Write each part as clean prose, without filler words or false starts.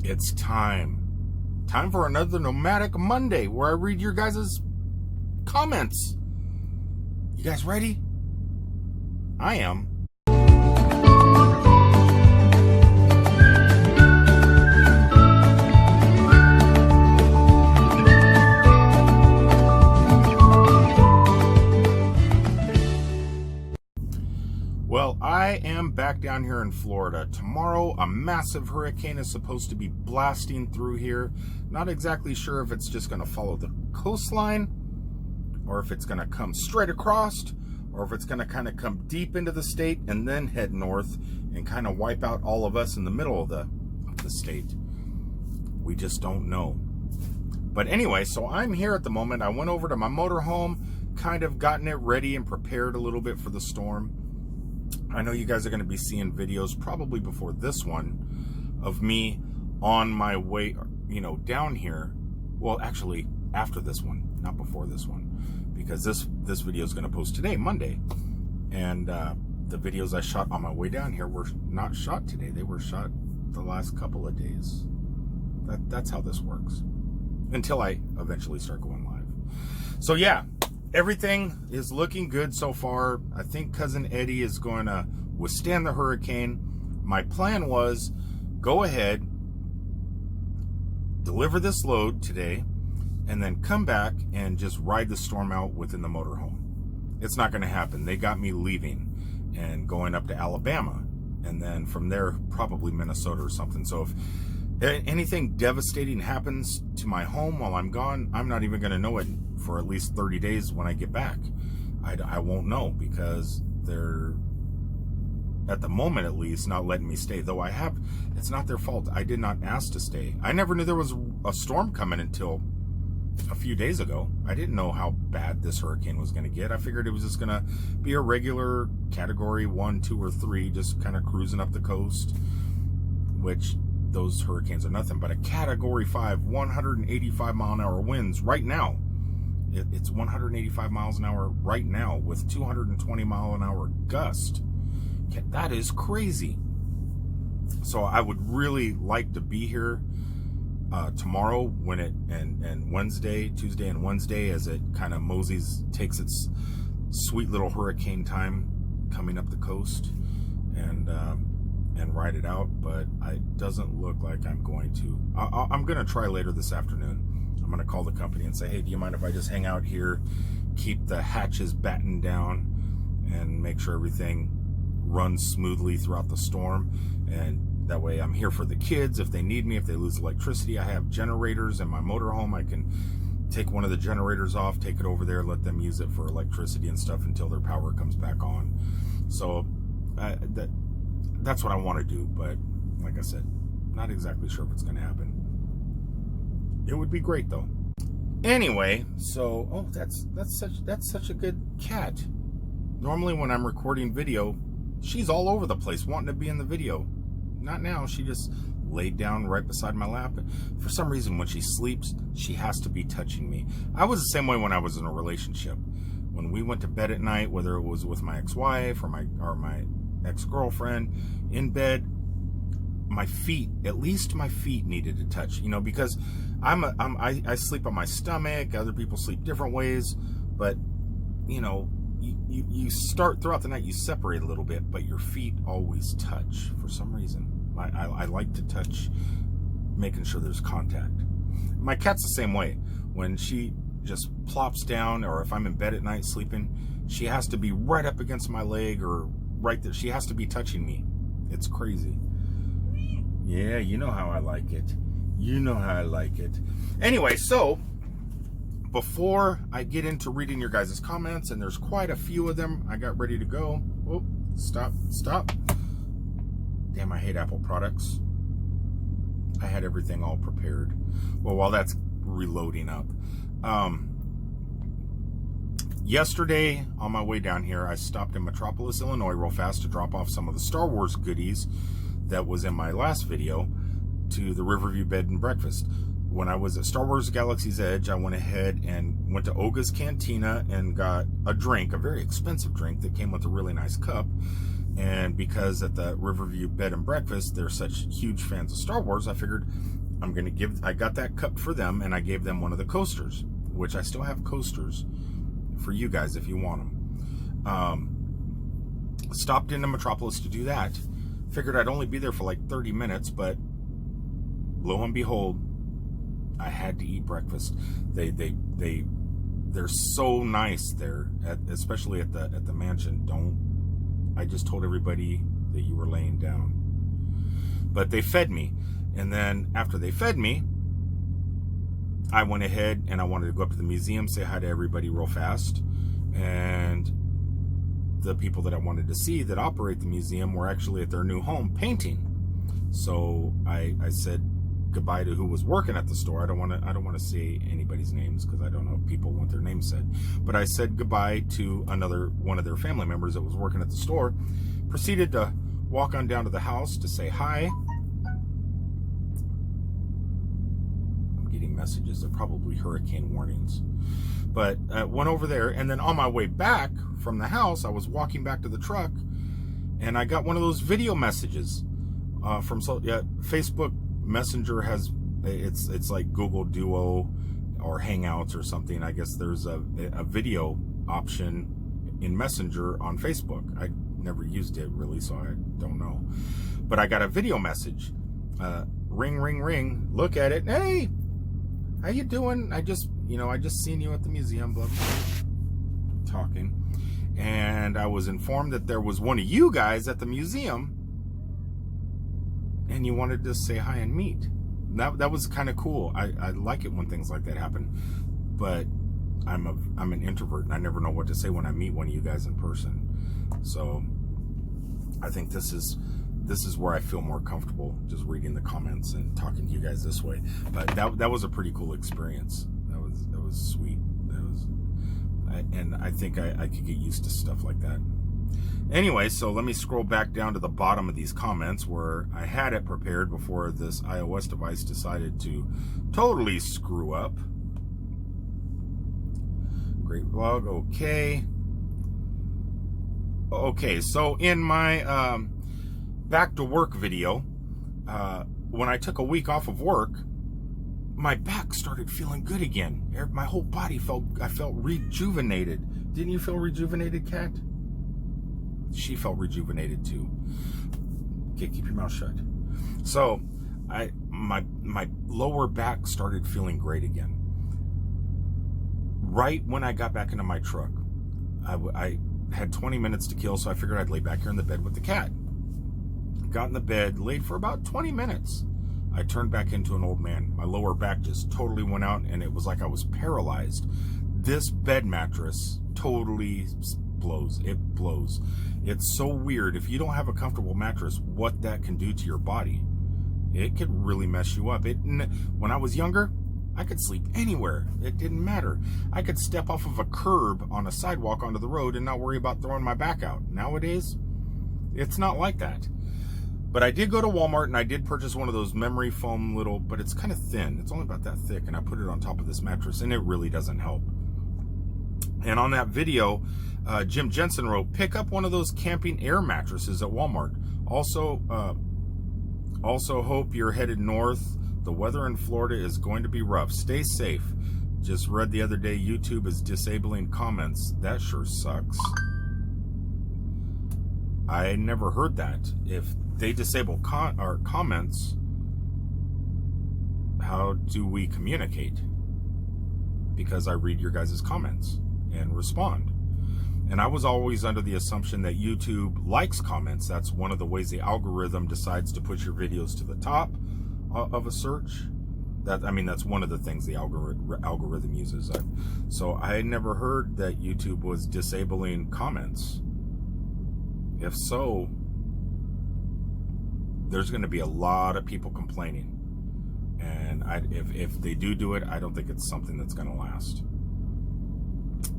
It's time. Time for another Nomadic Monday where I read your guys' comments. You guys ready? I am. Well, I am back down here in Florida. Tomorrow, a massive hurricane is supposed to be blasting through here. Not exactly sure if it's just going to follow the coastline, or if it's going to come straight across, or if it's going to kind of come deep into the state and then head north and kind of wipe out all of us in the middle of the state. We just don't know. But anyway, so I'm here at the moment. I went over to my motorhome, kind of gotten it ready and prepared a little bit for the storm. I know you guys are going to be seeing videos probably before this one of me on my way, down here. Well, actually after this one, not before this one, because this video is going to post today, Monday. And the videos I shot on my way down here were not shot today. They were shot the last couple of days. That's how this works. Until I eventually start going live. So yeah. Everything is looking good so far. I think Cousin Eddie is going to withstand the hurricane. My plan was go ahead, deliver this load today, and then come back and just ride the storm out within the motorhome. It's not going to happen. They got me leaving and going up to Alabama, and then from there probably Minnesota or something. So if anything devastating happens to my home while I'm gone, I'm not even going to know it for at least 30 days when I get back. I won't know because they're, at the moment at least, not letting me stay. Though it's not their fault. I did not ask to stay. I never knew there was a storm coming until a few days ago. I didn't know how bad this hurricane was going to get. I figured it was just going to be a regular category 1, 2, or 3, just kind of cruising up the coast, which those hurricanes are nothing but a category 5, 185 mile an hour winds right now. It's 185 miles an hour right now with 220 mile an hour gust. That is crazy. So I would really like to be here tomorrow when and Wednesday, Tuesday and Wednesday, as it kind of takes its sweet little hurricane time coming up the coast and ride it out. But it doesn't look like I'm going to. I'm going to try later this afternoon. I'm going to call the company and say, hey, do you mind if I just hang out here, keep the hatches battened down, and make sure everything runs smoothly throughout the storm? And that way I'm here for the kids. If they need me, if they lose electricity, I have generators in my motorhome. I can take one of the generators off, take it over there, let them use it for electricity and stuff until their power comes back on. So that's what I want to do. But like I said, not exactly sure if it's going to happen. It would be great though. Anyway, so that's such a good cat. Normally when I'm recording video, she's all over the place wanting to be in the video. Not now. She just laid down right beside my lap. For some reason, when she sleeps, she has to be touching me. I was the same way when I was in a relationship. When we went to bed at night, whether it was with my ex-wife or my ex-girlfriend, in bed, my feet, at least my feet needed to touch, because I sleep on my stomach. Other people sleep different ways, but you start throughout the night, you separate a little bit, but your feet always touch for some reason. I like to touch, making sure there's contact. My cat's the same way. When she just plops down, or if I'm in bed at night sleeping, she has to be right up against my leg or right there. She has to be touching me. It's crazy. Yeah, you know how I like it. You know how I like it. Anyway, so before I get into reading your guys' comments, and there's quite a few of them, I got ready to go. Oh, stop. Damn, I hate Apple products. I had everything all prepared. Well, while that's reloading up. Yesterday, on my way down here, I stopped in Metropolis, Illinois real fast to drop off some of the Star Wars goodies that was in my last video to the Riverview Bed and Breakfast. When I was at Star Wars Galaxy's Edge, I went ahead and went to Oga's Cantina and got a drink, a very expensive drink that came with a really nice cup. And because at the Riverview Bed and Breakfast, they're such huge fans of Star Wars, I figured I got that cup for them, and I gave them one of the coasters, which I still have coasters for you guys if you want them. Stopped into Metropolis to do that. Figured I'd only be there for like 30 minutes, but lo and behold, I had to eat breakfast. They're so nice there, especially at the mansion. I just told everybody that you were laying down. But they fed me. And then after they fed me, I went ahead and I wanted to go up to the museum, say hi to everybody real fast. And the people that I wanted to see that operate the museum were actually at their new home painting. So I said goodbye to who was working at the store. I don't want to say anybody's names because I don't know if people want their names said. But I said goodbye to one of their family members that was working at the store. Proceeded to walk on down to the house to say hi. I'm getting messages. They're probably hurricane warnings. But went over there, and then on my way back from the house, I was walking back to the truck, and I got one of those video messages from Facebook Messenger has it's like Google Duo or Hangouts or something. I guess there's a video option in Messenger on Facebook. I never used it really, so I don't know. But I got a video message. Ring, ring, ring. Look at it. Hey, how you doing? I just seen you at the museum, blah, blah, blah, talking. And I was informed that there was one of you guys at the museum and you wanted to say hi and meet. That was kind of cool. I like it when things like that happen. But I'm an introvert and I never know what to say when I meet one of you guys in person. So I think this is where I feel more comfortable, just reading the comments and talking to you guys this way. But that was a pretty cool experience. That was sweet. And I think I could get used to stuff like that. Anyway, so let me scroll back down to the bottom of these comments where I had it prepared before this iOS device decided to totally screw up. Great vlog. Okay, so in my back to work video, when I took a week off of work, my back started feeling good again. My whole body I felt rejuvenated. Didn't you feel rejuvenated, Kat? She felt rejuvenated too. Okay, keep your mouth shut. So my lower back started feeling great again. Right when I got back into my truck, I had 20 minutes to kill, so I figured I'd lay back here in the bed with the cat. Got in the bed, laid for about 20 minutes. I turned back into an old man. My lower back just totally went out, and it was like I was paralyzed. This bed mattress totally blows. It blows. It's so weird. If you don't have a comfortable mattress, what that can do to your body. It could really mess you up. When I was younger, I could sleep anywhere. It didn't matter. I could step off of a curb on a sidewalk onto the road and not worry about throwing my back out. Nowadays, it's not like that. But I did go to Walmart and I did purchase one of those memory foam but it's kind of thin. It's only about that thick, and I put it on top of this mattress and it really doesn't help. And on that video, Jim Jensen wrote, pick up one of those camping air mattresses at Walmart. Also hope you're headed north. The weather in Florida is going to be rough. Stay safe. Just read the other day YouTube is disabling comments. That sure sucks. I never heard that. If they disable our comments, how do we communicate? Because I read your guys' comments and respond. And I was always under the assumption that YouTube likes comments. That's one of the ways the algorithm decides to push your videos to the top of a search. That's one of the things the algorithm uses. So I had never heard that YouTube was disabling comments. If so, there's going to be a lot of people complaining. And if they do it, I don't think it's something that's going to last.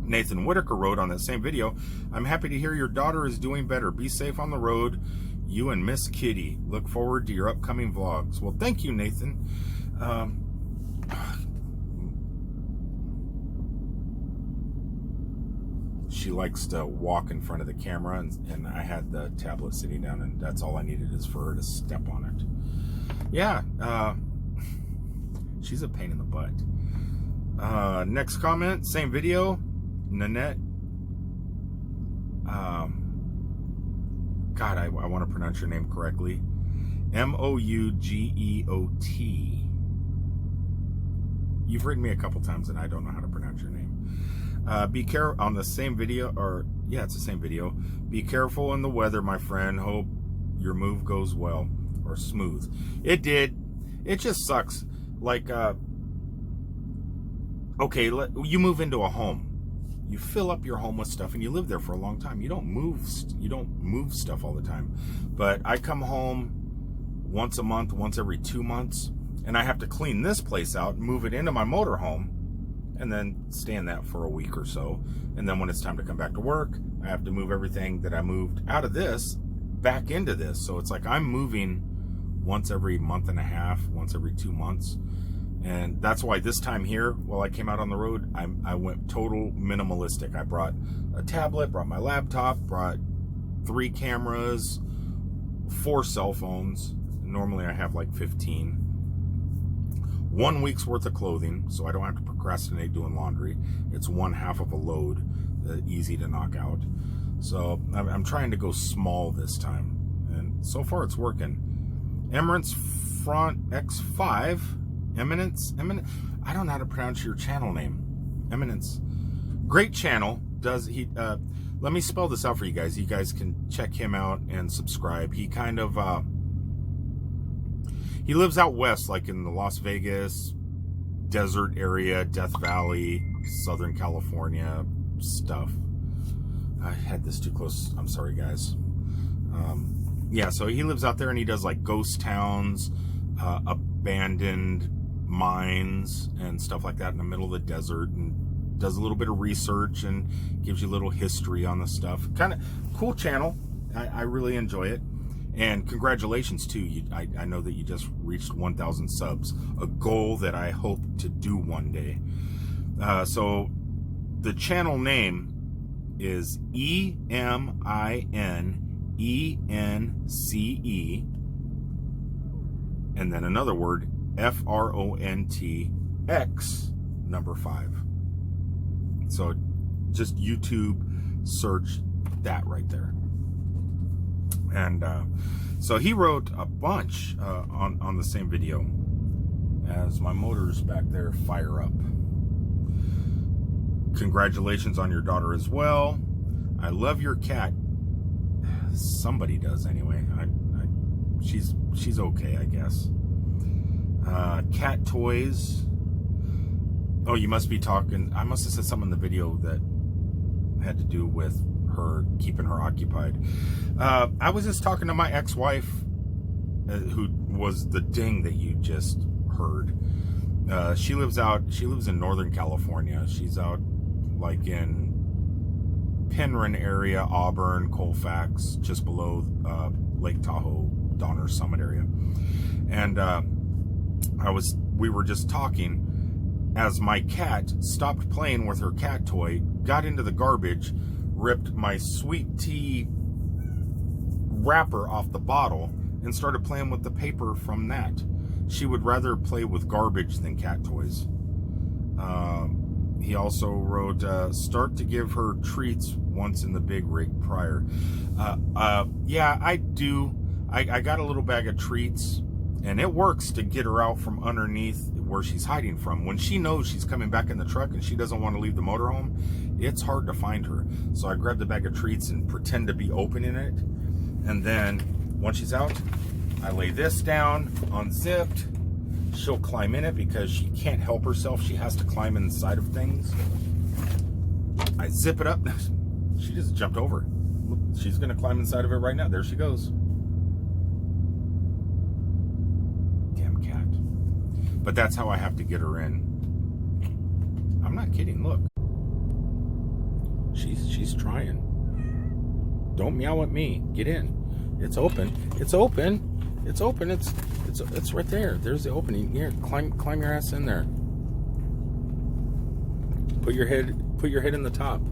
Nathan Whitaker wrote on that same video, I'm happy to hear your daughter is doing better. Be safe on the road. You and Miss Kitty. Look forward to your upcoming vlogs. Well, thank you, Nathan. she likes to walk in front of the camera, and I had the tablet sitting down, and that's all I needed is for her to step on it. Yeah, she's a pain in the butt. Next comment, same video, Nanette. God, I want to pronounce your name correctly. Mougeot. You've written me a couple times, and I don't know how to pronounce your name. Be careful on the same video, or yeah, it's the same video. Be careful in the weather, my friend. Hope your move goes well or smooth. It did. It just sucks. Like, okay, you move into a home. You fill up your home with stuff, and you live there for a long time. You don't move stuff all the time. But I come home once a month, once every 2 months, and I have to clean this place out, move it into my motorhome, and then stay in that for a week or so. And then when it's time to come back to work, I have to move everything that I moved out of this back into this. So it's like I'm moving once every month and a half, once every 2 months. And that's why this time here, while I came out on the road, I went total minimalistic. I brought a tablet, brought my laptop, brought 3 cameras, 4 cell phones. Normally I have like 15. 1 week's worth of clothing, so I don't have to procrastinate doing laundry. It's 1/2 of a load, easy to knock out. So I'm trying to go small this time, and so far it's working. Eminence Front X5. Eminence. I don't know how to pronounce your channel name. Eminence. Great channel. Let me spell this out for you guys. You guys can check him out and subscribe. He kind of, he lives out west, like in the Las Vegas desert area, Death Valley, Southern California stuff. I had this too close. I'm sorry, guys. Yeah, so he lives out there, and he does like ghost towns, abandoned mines and stuff like that in the middle of the desert, and does a little bit of research and gives you a little history on the stuff. Kind of cool channel. I really enjoy it. And congratulations too. I know that you just reached 1,000 subs, a goal that I hope to do one day. So the channel name is EMINENCE, and then another word, FRONTX 5. So just YouTube search that right there. And so he wrote a bunch on the same video as my motors back there fire up. Congratulations on your daughter as well. I love your cat. Somebody does anyway. She's okay, I guess. Cat toys. Oh, you must be talking. I must have said something in the video that had to do with her keeping her occupied. I was just talking to my ex-wife, who was the ding that you just heard. She lives in Northern California. She's out like in Penryn area, Auburn, Colfax, just below Lake Tahoe, Donner Summit area. And we were just talking as my cat stopped playing with her cat toy, got into the garbage, ripped my sweet tea wrapper off the bottle, and started playing with the paper from that. She would rather play with garbage than cat toys. He also wrote, start to give her treats once in the big rig prior. Yeah, I do. I got a little bag of treats, and it works to get her out from underneath where she's hiding from. When she knows she's coming back in the truck and she doesn't want to leave the motorhome, it's hard to find her. So I grab the bag of treats and pretend to be opening it. And then once she's out, I lay this down, unzipped. She'll climb in it because she can't help herself. She has to climb inside of things. I zip it up. She just jumped over. She's going to climb inside of it right now. There she goes. Damn cat. But that's how I have to get her in. I'm not kidding. Look. She's trying. Don't meow at me. Get in. It's open. It's open. It's open. It's right there. There's the opening. Here, climb your ass in there. Put your head in the top.